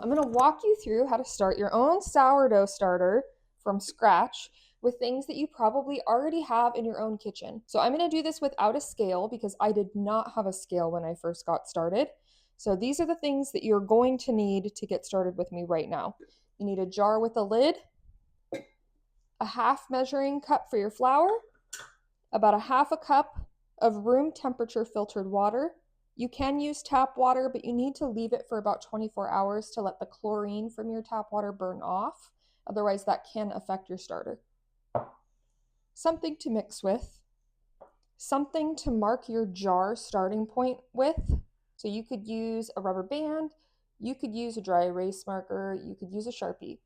I'm going to walk you through how to start your own sourdough starter from scratch with things that you probably already have in your own kitchen. So I'm going to do this without a scale because I did not have a scale when I first got started. So these are the things that you're going to need to get started with me right now. You need a jar with a lid, a half measuring cup for your flour, about a half a cup of room temperature filtered water. You can use tap water, but you need to leave it for about 24 hours to let the chlorine from your tap water burn off. Otherwise, that can affect your starter. Something to mix with, something to mark your jar starting point with. So you could use a rubber band, you could use a dry erase marker, you could use a Sharpie.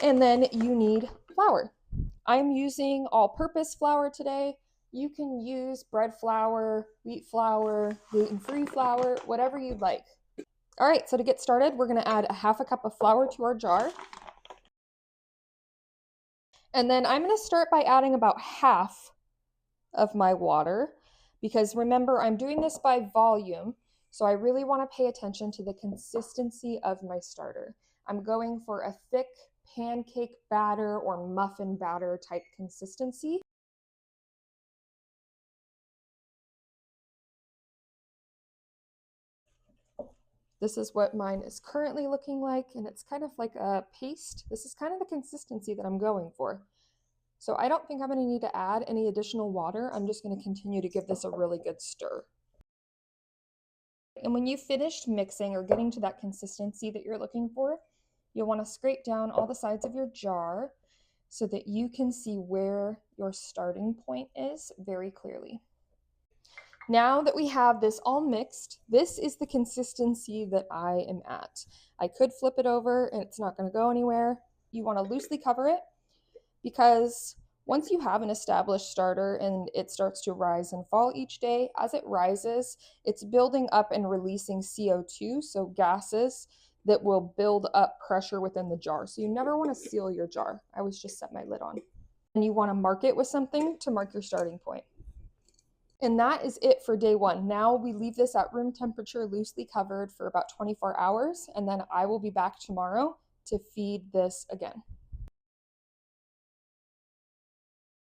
And then you need flour. I'm using all-purpose flour today. You can use bread flour, wheat flour, gluten-free flour, whatever you'd like. All right, so to get started, we're gonna add a half a cup of flour to our jar. And then I'm gonna start by adding about half of my water, because remember, I'm doing this by volume, so I really wanna pay attention to the consistency of my starter. I'm going for a thick pancake batter or muffin batter type consistency. This is what mine is currently looking like, and it's kind of like a paste. This is kind of the consistency that I'm going for. So I don't think I'm going to need to add any additional water. I'm just going to continue to give this a really good stir. And when you've finished mixing or getting to that consistency that you're looking for, you'll want to scrape down all the sides of your jar so that you can see where your starting point is very clearly. Now that we have this all mixed, this is the consistency that I am at. I could flip it over and it's not going to go anywhere. You want to loosely cover it because once you have an established starter and it starts to rise and fall each day, as it rises, it's building up and releasing CO2, so gases that will build up pressure within the jar. So you never want to seal your jar. I always just set my lid on. And you want to mark it with something to mark your starting point. And that is it for day one. Now we leave this at room temperature, loosely covered for about 24 hours, and then I will be back tomorrow to feed this again.